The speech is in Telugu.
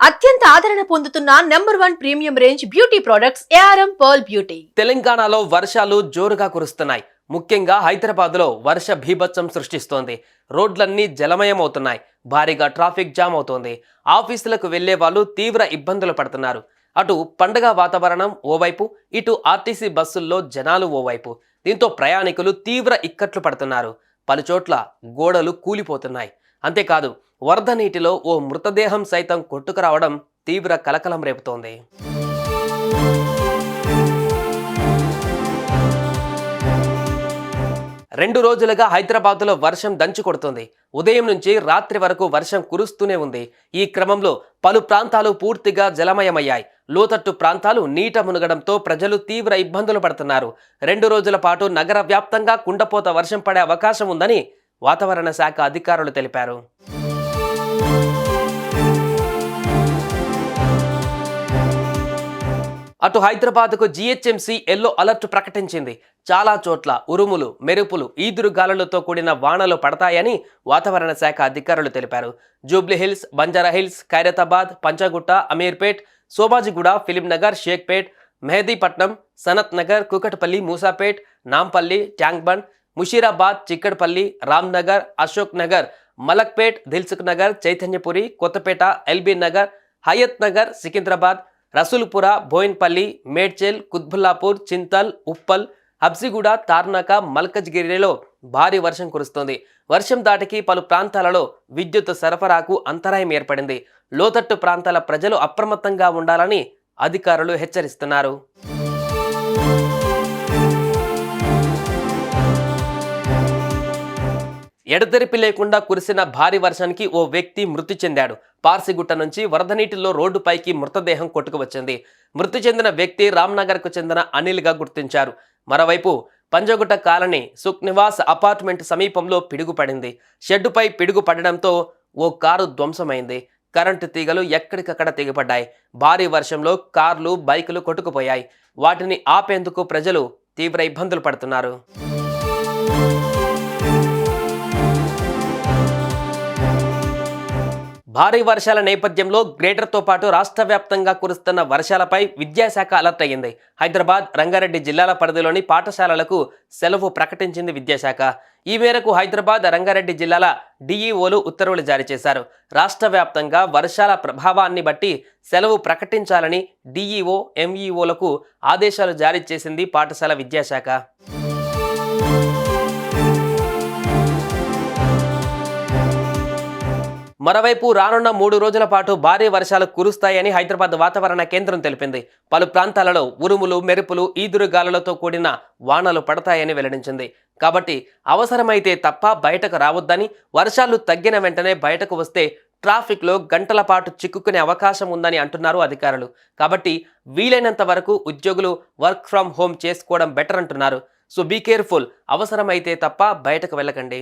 అత్యంత ఆదరణ పొందుతున్న #1 premium range beauty products ARM pearl beauty. తెలంగాణలో వర్షాలు జోరుగా కురుస్తున్నాయి. ముఖ్యంగా హైదరాబాద్లో వర్ష భీభత్సం సృష్టిస్తోంది. రోడ్లన్నీ జలమయమవుతున్నాయి. భారీగా ట్రాఫిక్ జామ్ అవుతోంది. ఆఫీసులకు వెళ్లే వాళ్ళు తీవ్ర ఇబ్బందులు పడుతున్నారు. అటు పండగ వాతావరణం ఓవైపు, ఇటు ఆర్టీసీ బస్సుల్లో జనాలు ఓవైపు. దీంతో ప్రయాణికులు తీవ్ర ఇక్కట్లు పడుతున్నారు. పలుచోట్ల గోడలు కూలిపోతున్నాయి. అంతేకాదు వరద నీటిలో ఓ మృతదేహం సైతం కొట్టుకురావడం తీవ్ర కలకలం రేపుతోంది. రెండు రోజులుగా హైదరాబాద్లో వర్షం దంచి కొడుతుంది. ఉదయం నుంచి రాత్రి వరకు వర్షం కురుస్తూనే ఉంది. ఈ క్రమంలో పలు ప్రాంతాలు పూర్తిగా జలమయమయ్యాయి. లోతట్టు ప్రాంతాలు నీట మునగడంతో ప్రజలు తీవ్ర ఇబ్బందులు పడుతున్నారు. 2 రోజుల పాటు నగర వ్యాప్తంగా కుండపోత వర్షం పడే అవకాశం ఉందని వాతావరణ శాఖ అధికారులు తెలిపారు. అటు హైదరాబాద్కు జీహెచ్ఎంసీ ఎల్లో అలర్ట్ ప్రకటించింది. చాలా చోట్ల ఉరుములు, మెరుపులు, ఈదురుగాలులతో కూడిన వానలు పడతాయని వాతావరణ శాఖ అధికారులు తెలిపారు. జూబ్లీహిల్స్, బంజారాహిల్స్, ఖైరతాబాద్, పంచగుట్ట, అమీర్పేట్, సోమాజిగూడ, ఫిలింనగర్, షేక్పేట్, మెహదీపట్నం, సనత్ నగర్, కూకట్పల్లి, మూసాపేట్, నాంపల్లి, ట్యాంక్బండ్, ముషీరాబాద్, చిక్కడపల్లి, రామ్నగర్, అశోక్ నగర్, మలక్పేట్, దిల్సుఖ్ నగర్, చైతన్యపురి, కొత్తపేట, ఎల్బీ నగర్, హయత్ నగర్, సికింద్రాబాద్, రసూల్పుర, బోయిన్పల్లి, మేడ్చెల్, కుత్బుల్లాపూర్, చింతల్, ఉప్పల్, హబ్సిగూడ, తార్నాక, మల్కజ్గిరిలో భారీ వర్షం కురుస్తోంది. వర్షం దాటికి పలు ప్రాంతాలలో విద్యుత్ సరఫరాకు అంతరాయం ఏర్పడింది. లోతట్టు ప్రాంతాల ప్రజలు అప్రమత్తంగా ఉండాలని అధికారులు హెచ్చరిస్తున్నారు. ఎడతెరిపి లేకుండా కురిసిన భారీ వర్షానికి ఓ వ్యక్తి మృతి చెందాడు. పార్సిగుట్ట నుంచి వరద నీటిలో రోడ్డుపైకి మృతదేహం కొట్టుకువచ్చింది. మృతి చెందిన వ్యక్తి రామ్నగర్కు చెందిన అనిల్గా గుర్తించారు. మరోవైపు పంజగుట్ట కాలనీ సుఖ్ నివాస్ అపార్ట్మెంట్ సమీపంలో పిడుగుపడింది. షెడ్డుపై పిడుగు పడడంతో ఓ కారు ధ్వంసమైంది. కరెంటు తీగలు ఎక్కడికక్కడ తెగిపడ్డాయి. భారీ వర్షంలో కార్లు, బైకులు కొట్టుకుపోయాయి. వాటిని ఆపేందుకు ప్రజలు తీవ్ర ఇబ్బందులు పడుతున్నారు. భారీ వర్షాల నేపథ్యంలో గ్రేటర్తో పాటు రాష్ట్ర వ్యాప్తంగా కురుస్తున్న వర్షాలపై విద్యాశాఖ అలర్ట్ అయ్యింది. హైదరాబాద్, రంగారెడ్డి జిల్లాల పరిధిలోని పాఠశాలలకు సెలవు ప్రకటించింది విద్యాశాఖ. ఈ మేరకు హైదరాబాద్, రంగారెడ్డి జిల్లాల డిఈఓలు ఉత్తర్వులు జారీ చేశారు. రాష్ట్ర వ్యాప్తంగా వర్షాల ప్రభావాన్ని బట్టి సెలవు ప్రకటించాలని డిఈఓ, ఎంఈఓలకు ఆదేశాలు జారీ చేసింది పాఠశాల విద్యాశాఖ. మరోవైపు రానున్న 3 రోజుల పాటు భారీ వర్షాలు కురుస్తాయని హైదరాబాద్ వాతావరణ కేంద్రం తెలిపింది. పలు ప్రాంతాలలో ఉరుములు, మెరుపులు, ఈదురుగాలులతో కూడిన వానలు పడతాయని వెల్లడించింది. కాబట్టి అవసరమైతే తప్ప బయటకు రావద్దని, వర్షాలు తగ్గిన వెంటనే బయటకు వస్తే ట్రాఫిక్లో గంటల పాటు చిక్కుకునే అవకాశం ఉందని అంటున్నారు అధికారులు. కాబట్టి వీలైనంత వరకు ఉద్యోగులు వర్క్ ఫ్రమ్ హోమ్ చేసుకోవడం బెటర్ అంటున్నారు. So be careful. అవసరమైతే తప్ప బయటకు వెళ్ళకండి.